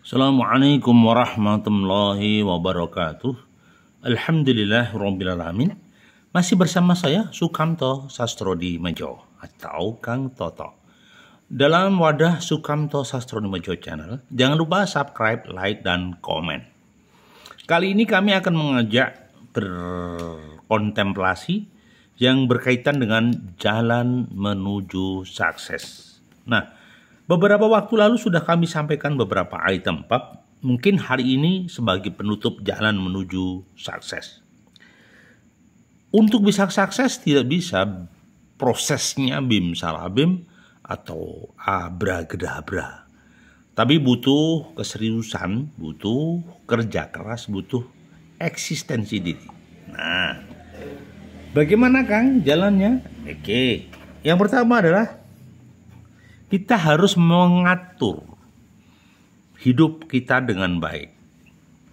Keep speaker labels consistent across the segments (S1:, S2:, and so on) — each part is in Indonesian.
S1: Assalamualaikum warahmatullahi wabarakatuh. Alhamdulillahirrabbilalamin. Masih bersama saya Sukamto Sastrodimedjo atau Kang Toto dalam wadah Sukamto Sastrodimedjo channel. Jangan lupa subscribe, like, dan komen. Kali ini kami akan mengajak berkontemplasi yang berkaitan dengan jalan menuju sukses. Nah, beberapa waktu lalu sudah kami sampaikan beberapa item bab. Mungkin hari ini sebagai penutup jalan menuju sukses. Untuk bisa sukses tidak bisa prosesnya bim salah bim atau abracadabra. Tapi butuh keseriusan, butuh kerja keras, butuh eksistensi diri. Nah, bagaimana Kang jalannya? Oke, yang pertama adalah kita harus mengatur hidup kita dengan baik.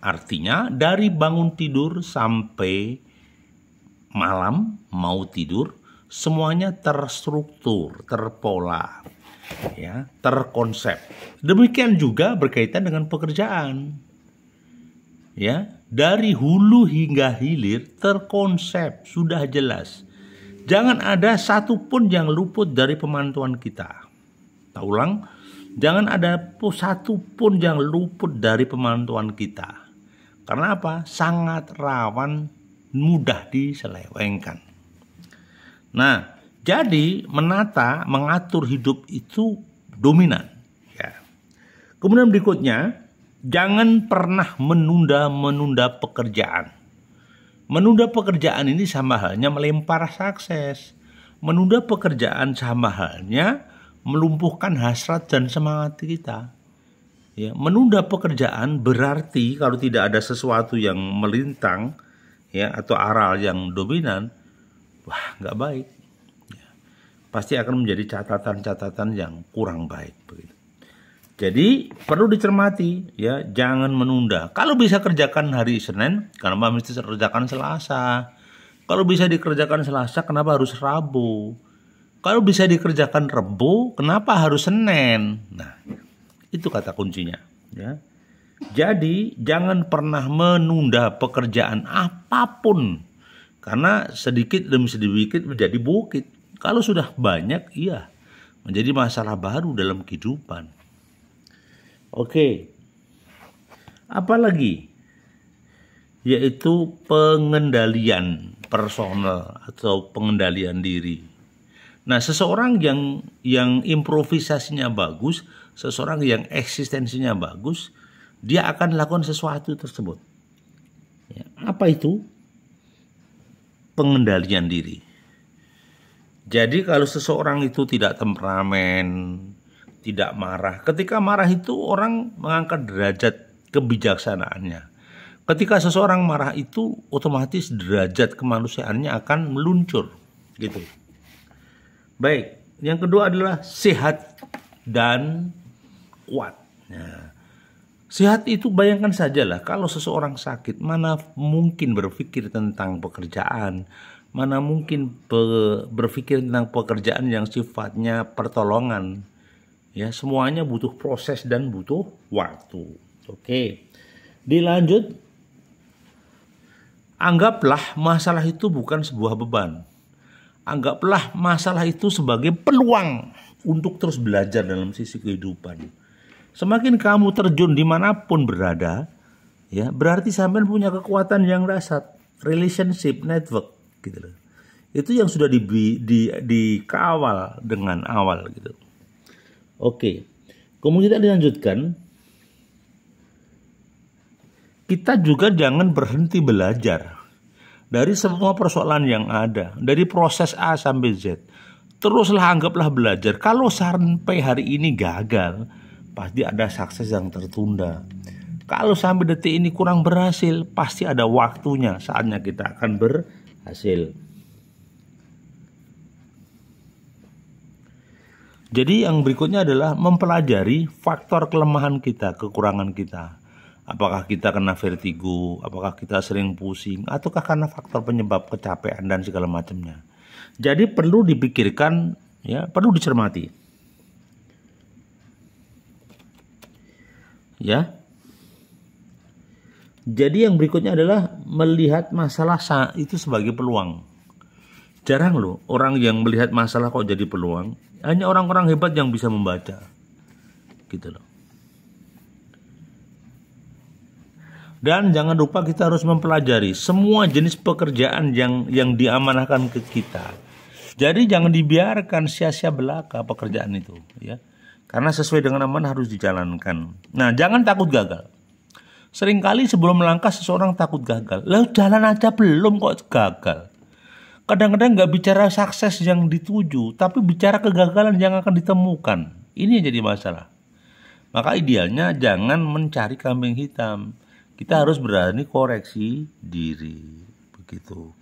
S1: Artinya dari bangun tidur sampai malam mau tidur semuanya terstruktur, terpola, ya, terkonsep. Demikian juga berkaitan dengan pekerjaan. Ya, dari hulu hingga hilir terkonsep, sudah jelas. Jangan ada satupun yang luput dari pemantauan kita. Tak ulang, jangan ada satu pun yang luput dari pemantauan kita. Karena apa? Sangat rawan, mudah diselewengkan. Nah, jadi mengatur hidup itu dominan. Ya. Kemudian berikutnya, jangan pernah menunda pekerjaan. Menunda pekerjaan ini sama halnya melempar sukses. Menunda pekerjaan sama halnya melumpuhkan hasrat dan semangat kita. Ya, menunda pekerjaan berarti kalau tidak ada sesuatu yang melintang, ya, atau aral yang dominan, wah, nggak baik. Ya, pasti akan menjadi catatan-catatan yang kurang baik. Begitu. Jadi perlu dicermati, ya, jangan menunda. Kalau bisa kerjakan hari Senin, kenapa mesti kerjakan Selasa? Kalau bisa dikerjakan Selasa, kenapa harus Rabu? Kalau bisa dikerjakan Rebo, kenapa harus Senin? Nah, itu kata kuncinya. Ya. Jadi, jangan pernah menunda pekerjaan apapun. Karena sedikit demi sedikit menjadi bukit. Kalau sudah banyak, iya, menjadi masalah baru dalam kehidupan. Oke. Apalagi? Yaitu pengendalian personal atau pengendalian diri. Nah, seseorang yang improvisasinya bagus, seseorang yang eksistensinya bagus, dia akan lakukan sesuatu tersebut. Ya, apa itu? Pengendalian diri. Jadi kalau seseorang itu tidak temperamen, tidak marah. Ketika marah itu orang mengangkat derajat kebijaksanaannya. Ketika seseorang marah itu otomatis derajat kemanusiaannya akan meluncur, gitu. Baik, yang kedua adalah sehat dan kuat. Nah, sehat itu bayangkan sajalah kalau seseorang sakit, mana mungkin berpikir tentang pekerjaan, mana mungkin berpikir tentang pekerjaan yang sifatnya pertolongan. Ya, semuanya butuh proses dan butuh waktu. Oke, dilanjut. Anggaplah masalah itu bukan sebuah beban. Anggaplah masalah itu sebagai peluang untuk terus belajar dalam sisi kehidupan. Semakin kamu terjun dimanapun berada, ya, berarti sampean punya kekuatan yang dahsyat, relationship network, gitu loh. Itu yang sudah dikawal dengan awal, gitu. Oke, kemudian kita dilanjutkan. Kita juga jangan berhenti belajar. Dari semua persoalan yang ada, dari proses A sampai Z, teruslah anggaplah belajar. Kalau sampai hari ini gagal, pasti ada sukses yang tertunda. Kalau sampai detik ini kurang berhasil, pasti ada waktunya, saatnya kita akan berhasil. Jadi yang berikutnya adalah mempelajari faktor kelemahan kita, kekurangan kita. Apakah kita kena vertigo, apakah kita sering pusing, ataukah karena faktor penyebab kecapean dan segala macamnya. Jadi perlu dipikirkan, ya, perlu dicermati. Ya, Jadi yang berikutnya adalah melihat masalah itu sebagai peluang. Jarang loh orang yang melihat masalah kok jadi peluang. Hanya orang-orang hebat yang bisa membaca. Gitu loh. Dan jangan lupa kita harus mempelajari semua jenis pekerjaan yang diamanahkan ke kita. Jadi jangan dibiarkan sia-sia belaka pekerjaan itu, ya. Karena sesuai dengan amanah harus dijalankan. Nah, jangan takut gagal. Seringkali sebelum melangkah seseorang takut gagal. Lalu jalan aja belum kok gagal. Kadang-kadang nggak bicara sukses yang dituju, tapi bicara kegagalan yang akan ditemukan. Ini yang jadi masalah. Maka idealnya jangan mencari kambing hitam. Kita harus berani koreksi diri, begitu.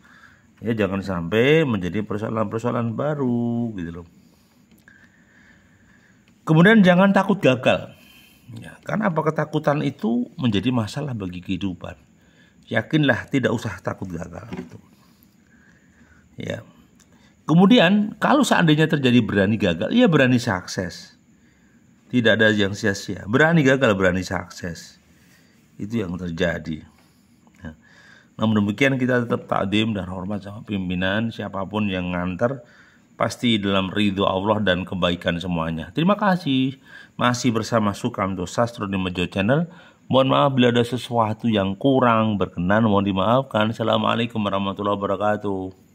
S1: Ya, jangan sampai menjadi persoalan-persoalan baru, gitu loh. Kemudian jangan takut gagal. Ya, karena apa, ketakutan itu menjadi masalah bagi kehidupan. Yakinlah, tidak usah takut gagal, gitu. Ya. Kemudian kalau seandainya terjadi berani gagal, ya berani sukses. Tidak ada yang sia-sia. Berani gagal, berani sukses. Itu yang terjadi. Nah, namun demikian kita tetap takdim dan hormat sama pimpinan. Siapapun yang nganter pasti dalam ridho Allah dan kebaikan semuanya. Terima kasih. Masih bersama Sukamto Sastro di Mejo Channel. Mohon maaf bila ada sesuatu yang kurang berkenan, mohon dimaafkan. Assalamualaikum warahmatullahi wabarakatuh.